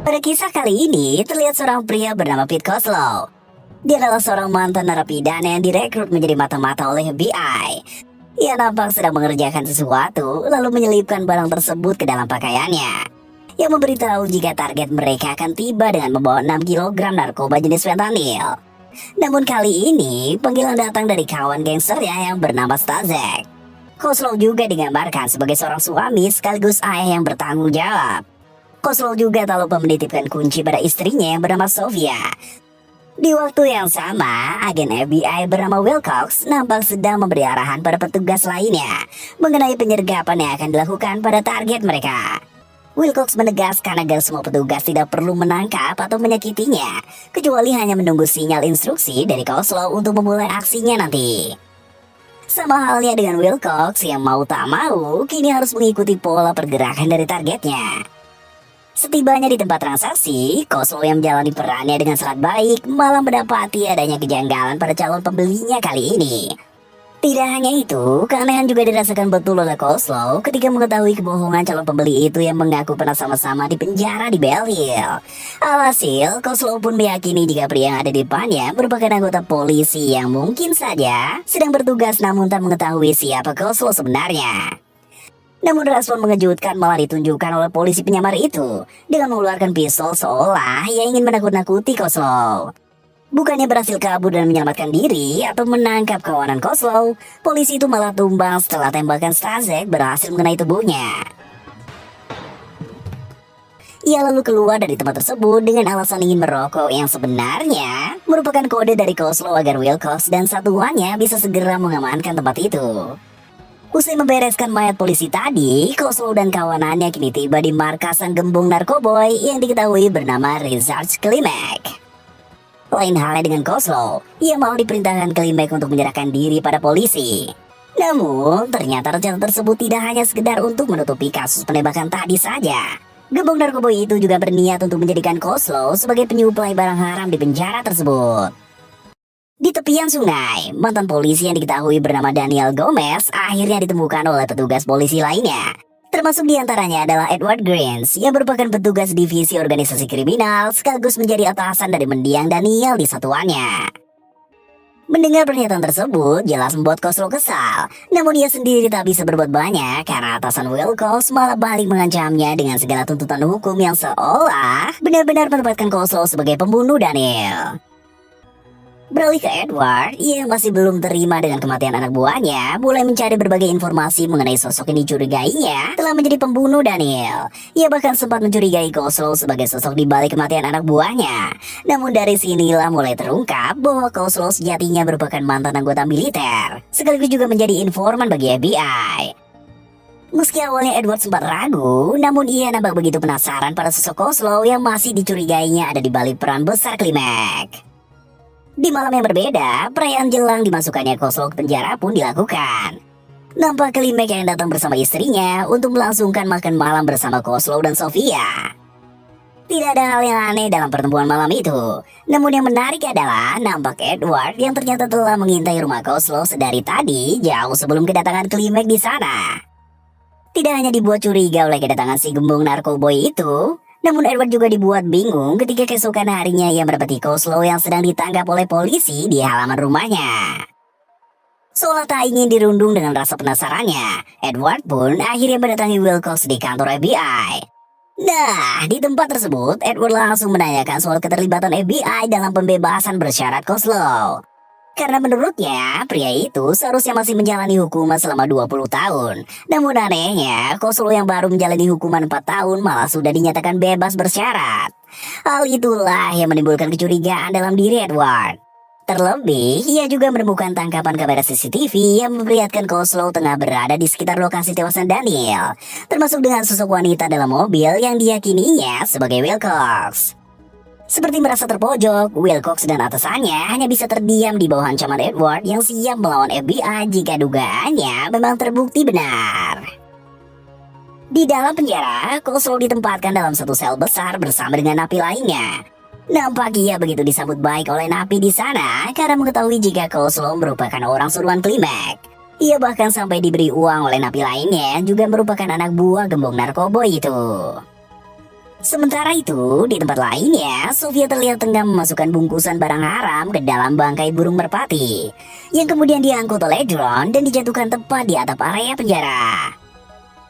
Pada kisah kali ini, terlihat seorang pria bernama Pete Kozlow. Dia adalah seorang mantan narapidana yang direkrut menjadi mata-mata oleh FBI. Ia nampak sedang mengerjakan sesuatu, lalu menyelipkan barang tersebut ke dalam pakaiannya, yang memberitahu jika target mereka akan tiba dengan membawa 6 kg narkoba jenis fentanyl. Namun kali ini, panggilan datang dari kawan gangsternya yang bernama Staszek. Kozlow juga digambarkan sebagai seorang suami sekaligus ayah yang bertanggung jawab. Kozlow juga tak lupa menitipkan kunci pada istrinya yang bernama Sofia. Di waktu yang sama, agen FBI bernama Wilcox nampak sedang memberi arahan pada petugas lainnya mengenai penyergapan yang akan dilakukan pada target mereka. Wilcox menegaskan agar semua petugas tidak perlu menangkap atau menyakitinya, kecuali hanya menunggu sinyal instruksi dari Kozlow untuk memulai aksinya nanti. Sama halnya dengan Wilcox yang mau tak mau kini harus mengikuti pola pergerakan dari targetnya. Setibanya di tempat transaksi, Kozlow yang menjalani perannya dengan sangat baik malah mendapati adanya kejanggalan pada calon pembelinya kali ini. Tidak hanya itu, keanehan juga dirasakan betul oleh Kozlow ketika mengetahui kebohongan calon pembeli itu yang mengaku pernah sama-sama di penjara di Bell Hill. Alhasil, Kozlow pun meyakini jika pria yang ada di depannya merupakan anggota polisi yang mungkin saja sedang bertugas namun tak mengetahui siapa Kozlow sebenarnya. Namun respon mengejutkan malah ditunjukkan oleh polisi penyamar itu dengan mengeluarkan pistol seolah ia ingin menakut-nakuti Kozlow. Bukannya berhasil kabur dan menyelamatkan diri atau menangkap kawanan Kozlow, polisi itu malah tumbang setelah tembakan Staszek berhasil mengenai tubuhnya. Ia lalu keluar dari tempat tersebut dengan alasan ingin merokok yang sebenarnya merupakan kode dari Kozlow agar Wilcox dan satuannya bisa segera mengamankan tempat itu. Usai membereskan mayat polisi tadi, Kozlow dan kawanannya kini tiba di markas sang gembong narkoboy yang diketahui bernama Richard Klimek. Lain halnya dengan Kozlow, ia malah diperintahkan Klimek untuk menyerahkan diri pada polisi. Namun, ternyata rencana tersebut tidak hanya sekedar untuk menutupi kasus penembakan tadi saja. Gembong narkoboy itu juga berniat untuk menjadikan Kozlow sebagai penyuplai barang haram di penjara tersebut. Di tepian sungai, mantan polisi yang diketahui bernama Daniel Gomez akhirnya ditemukan oleh petugas polisi lainnya. Termasuk diantaranya adalah Edward Greens yang merupakan petugas divisi organisasi kriminal sekaligus menjadi atasan dari mendiang Daniel di satuannya. Mendengar pernyataan tersebut jelas membuat Kozlow kesal, namun ia sendiri tak bisa berbuat banyak karena atasan Wilcox malah balik mengancamnya dengan segala tuntutan hukum yang seolah benar-benar menempatkan Kozlow sebagai pembunuh Daniel. Beralih ke Edward, ia masih belum terima dengan kematian anak buahnya, mulai mencari berbagai informasi mengenai sosok yang dicurigainya telah menjadi pembunuh Daniel. Ia bahkan sempat mencurigai Kozlow sebagai sosok di balik kematian anak buahnya. Namun dari sinilah mulai terungkap bahwa Kozlow sejatinya merupakan mantan anggota militer, sekaligus juga menjadi informan bagi FBI. Meski awalnya Edward sempat ragu, namun ia nampak begitu penasaran pada sosok Kozlow yang masih dicurigainya ada di balik peran besar Klimek. Di malam yang berbeda, perayaan jelang dimasukkannya Kozlow ke penjara pun dilakukan. Nampak Klimek yang datang bersama istrinya untuk melangsungkan makan malam bersama Kozlow dan Sofia. Tidak ada hal yang aneh dalam pertemuan malam itu. Namun yang menarik adalah nampak Edward yang ternyata telah mengintai rumah Kozlow sedari tadi jauh sebelum kedatangan Klimek di sana. Tidak hanya dibuat curiga oleh kedatangan si gembong narkoboy itu, namun Edward juga dibuat bingung ketika keesokan harinya ia mendapati Kozlow yang sedang ditangkap oleh polisi di halaman rumahnya. Seolah tak ingin dirundung dengan rasa penasarannya, Edward pun akhirnya mendatangi Wilcox di kantor FBI. Nah, di tempat tersebut, Edward langsung menanyakan soal keterlibatan FBI dalam pembebasan bersyarat Kozlow. Karena menurutnya, pria itu seharusnya masih menjalani hukuman selama 20 tahun. Namun anehnya, Kozlow yang baru menjalani hukuman 4 tahun malah sudah dinyatakan bebas bersyarat. Hal itulah yang menimbulkan kecurigaan dalam diri Edward. Terlebih, ia juga menemukan tangkapan kamera CCTV yang memperlihatkan Kozlow tengah berada di sekitar lokasi tewasnya Daniel, termasuk dengan sosok wanita dalam mobil yang diyakininya sebagai Wilcox. Seperti merasa terpojok, Wilcox dan atasannya hanya bisa terdiam di bawah ancaman Edward yang siap melawan FBI jika dugaannya memang terbukti benar. Di dalam penjara, Kozlow ditempatkan dalam satu sel besar bersama dengan napi lainnya. Nampak ia begitu disambut baik oleh napi di sana karena mengetahui jika Kozlow merupakan orang suruhan Klimek. Ia bahkan sampai diberi uang oleh napi lainnya yang juga merupakan anak buah gembong narkoboy itu. Sementara itu, di tempat lainnya, Sofia terlihat tengah memasukkan bungkusan barang haram ke dalam bangkai burung merpati, yang kemudian diangkut oleh drone dan dijatuhkan tepat di atap area penjara.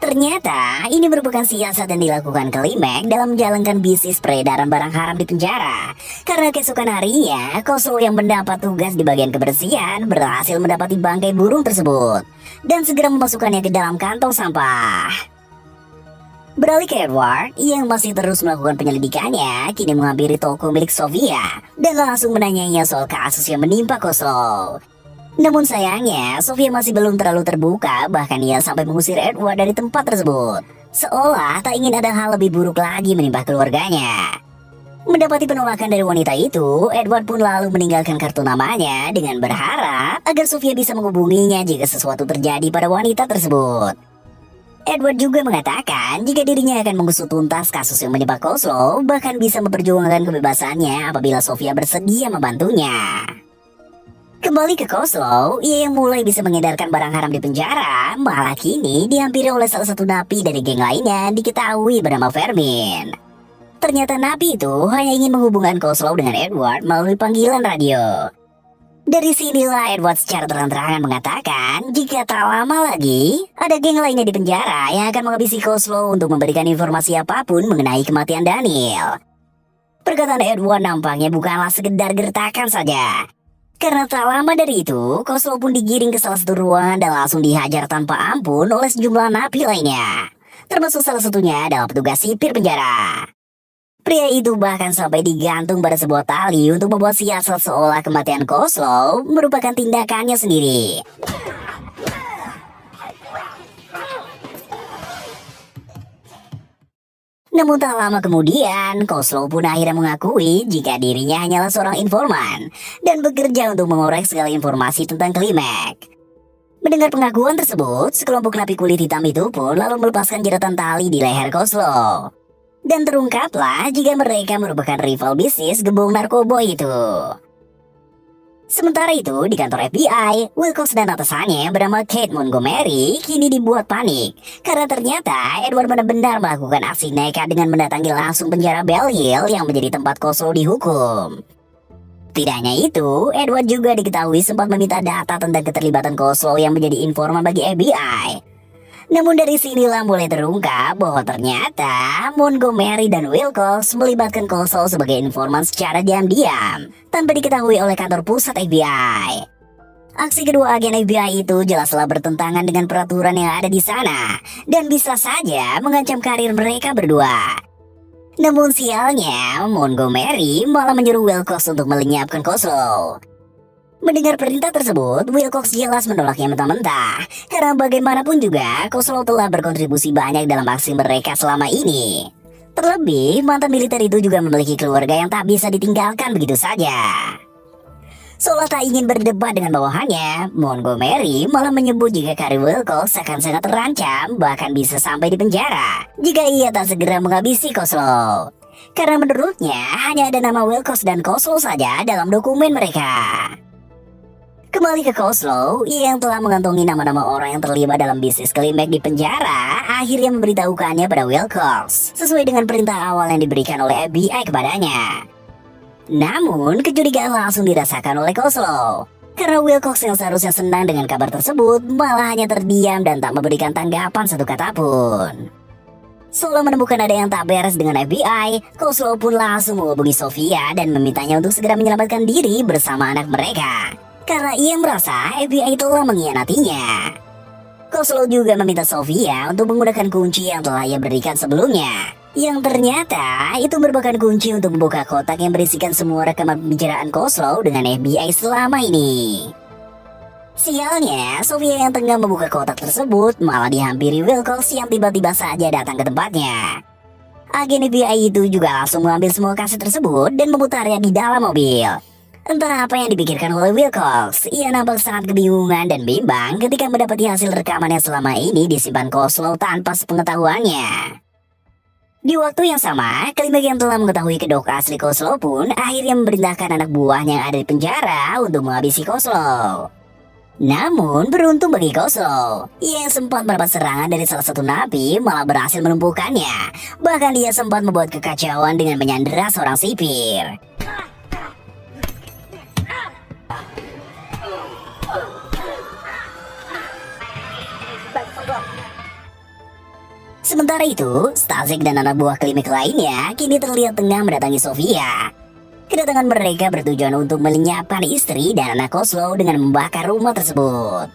Ternyata, ini merupakan siasat yang dilakukan Klimek dalam menjalankan bisnis peredaran barang haram di penjara. Karena keesokan harinya, Koslo yang mendapat tugas di bagian kebersihan berhasil mendapati bangkai burung tersebut, dan segera memasukkannya ke dalam kantong sampah. Beralih ke Edward, yang masih terus melakukan penyelidikannya, kini menghampiri toko milik Sofia dan langsung menanyainya soal kasus yang menimpa Koslo. Namun sayangnya, Sofia masih belum terlalu terbuka, bahkan ia sampai mengusir Edward dari tempat tersebut, seolah tak ingin ada hal lebih buruk lagi menimpa keluarganya. Mendapati penolakan dari wanita itu, Edward pun lalu meninggalkan kartu namanya dengan berharap agar Sofia bisa menghubunginya jika sesuatu terjadi pada wanita tersebut. Edward juga mengatakan jika dirinya akan mengusut tuntas kasus yang menimpa Koslo, bahkan bisa memperjuangkan kebebasannya apabila Sofia bersedia membantunya. Kembali ke Koslo, ia yang mulai bisa mengedarkan barang haram di penjara, malah kini dihampiri oleh salah satu napi dari geng lainnya diketahui bernama Fermin. Ternyata napi itu hanya ingin menghubungkan Koslo dengan Edward melalui panggilan radio. Dari sinilah Edward secara terang-terangan mengatakan jika tak lama lagi ada geng lainnya di penjara yang akan menghabisi Koslo untuk memberikan informasi apapun mengenai kematian Daniel. Perkataan Edward nampaknya bukanlah sekedar gertakan saja. Karena tak lama dari itu, Koslo pun digiring ke salah satu ruangan dan langsung dihajar tanpa ampun oleh sejumlah napi lainnya. Termasuk salah satunya adalah petugas sipir penjara. Pria itu bahkan sampai digantung pada sebuah tali untuk membuat siasat seolah kematian Koslo merupakan tindakannya sendiri. Namun tak lama kemudian, Koslo pun akhirnya mengakui jika dirinya hanyalah seorang informan dan bekerja untuk mengorek segala informasi tentang Klimek. Mendengar pengakuan tersebut, sekelompok napi kulit hitam itu pun lalu melepaskan jeratan tali di leher Koslo. Dan terungkaplah jika mereka merupakan rival bisnis gembong narkoba itu. Sementara itu, di kantor FBI, Wilcox dan atasannya yang bernama Kate Montgomery kini dibuat panik. Karena ternyata Edward benar-benar melakukan aksi nekat dengan mendatangi langsung penjara Bell Hill yang menjadi tempat Koslo dihukum. Tidak hanya itu, Edward juga diketahui sempat meminta data tentang keterlibatan Koslo yang menjadi informan bagi FBI. Namun dari sinilah mulai terungkap bahwa ternyata Montgomery dan Wilcox melibatkan Koslo sebagai informan secara diam-diam tanpa diketahui oleh kantor pusat FBI. Aksi kedua agen FBI itu jelaslah bertentangan dengan peraturan yang ada di sana dan bisa saja mengancam karir mereka berdua. Namun sialnya, Montgomery malah menyuruh Wilcox untuk melenyapkan Koslo. Mendengar perintah tersebut, Wilcox jelas menolaknya mentah-mentah. Karena bagaimanapun juga, Koslo telah berkontribusi banyak dalam aksi mereka selama ini. Terlebih, mantan militer itu juga memiliki keluarga yang tak bisa ditinggalkan begitu saja. Seolah tak ingin berdebat dengan bawahannya, Montgomery malah menyebut jika karir Wilcox akan sangat terancam, bahkan bisa sampai di penjara jika ia tak segera menghabisi Koslo. Karena menurutnya, hanya ada nama Wilcox dan Koslo saja dalam dokumen mereka. Kembali ke Koslo, ia yang telah mengantongi nama-nama orang yang terlibat dalam bisnis Klimek di penjara akhirnya memberitahukannya pada Wilcox sesuai dengan perintah awal yang diberikan oleh FBI kepadanya. Namun, kecurigaan langsung dirasakan oleh Koslo. Karena Wilcox yang seharusnya senang dengan kabar tersebut malah hanya terdiam dan tak memberikan tanggapan satu kata pun. Seolah menemukan ada yang tak beres dengan FBI, Koslo pun langsung menghubungi Sofia dan memintanya untuk segera menyelamatkan diri bersama anak mereka. Karena ia merasa FBI telah mengkhianatinya. Koslo juga meminta Sofia untuk menggunakan kunci yang telah ia berikan sebelumnya. Yang ternyata itu merupakan kunci untuk membuka kotak yang berisikan semua rekaman pembicaraan Koslo dengan FBI selama ini. Sialnya, Sofia yang tengah membuka kotak tersebut malah dihampiri Wilcox yang tiba-tiba saja datang ke tempatnya. Agen FBI itu juga langsung mengambil semua kaset tersebut dan memutarnya di dalam mobil. Entah apa yang dipikirkan oleh Wilcox, ia nampak sangat kebingungan dan bimbang ketika mendapati hasil rekaman yang selama ini disimpan Koslo tanpa sepengetahuannya. Di waktu yang sama, Klimek yang telah mengetahui kedok asli Koslo pun akhirnya memerintahkan anak buahnya yang ada di penjara untuk menghabisi Koslo. Namun beruntung bagi Koslo, ia yang sempat mendapat serangan dari salah satu napi malah berhasil melumpuhkannya. Bahkan dia sempat membuat kekacauan dengan menyandera seorang sipir. Sementara itu, Stasik dan anak buah Klimek lainnya kini terlihat tengah mendatangi Sofia. Kedatangan mereka bertujuan untuk melenyapkan istri dan anak Koslo dengan membakar rumah tersebut.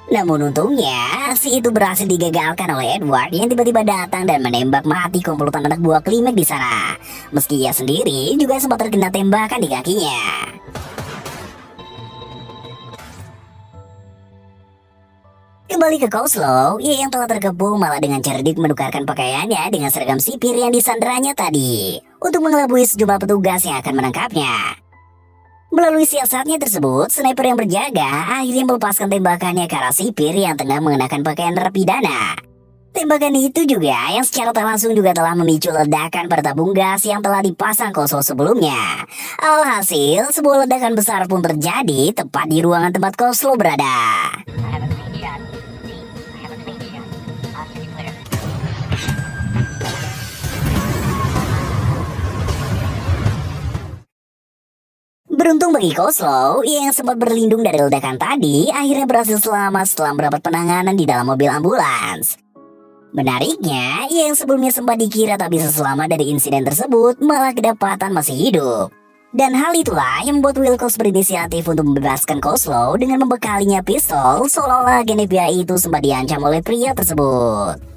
Namun untungnya, aksi itu berhasil digagalkan oleh Edward yang tiba-tiba datang dan menembak mati komplotan anak buah Klimek di sana. Meski ia sendiri juga sempat terkena tembakan di kakinya. Kembali ke Koslo, ia yang telah terkepung malah dengan cerdik menukarkan pakaiannya dengan seragam sipir yang disandaranya tadi untuk mengelabui sejumlah petugas yang akan menangkapnya. Melalui siasatnya tersebut, sniper yang berjaga akhirnya melepaskan tembakannya ke arah sipir yang tengah mengenakan pakaian narapidana. Tembakan itu juga yang secara tak langsung juga telah memicu ledakan pada tabung gas yang telah dipasang Koslo sebelumnya. Alhasil, sebuah ledakan besar pun terjadi tepat di ruangan tempat Koslo berada. Beruntung bagi Koslo, ia yang sempat berlindung dari ledakan tadi akhirnya berhasil selamat setelah mendapat penanganan di dalam mobil ambulans. Menariknya, ia yang sebelumnya sempat dikira tak bisa selamat dari insiden tersebut malah kedapatan masih hidup. Dan hal itulah yang membuat Wilcox berinisiatif untuk membebaskan Koslo dengan membekalinya pistol seolah-olah agen FBI itu sempat diancam oleh pria tersebut.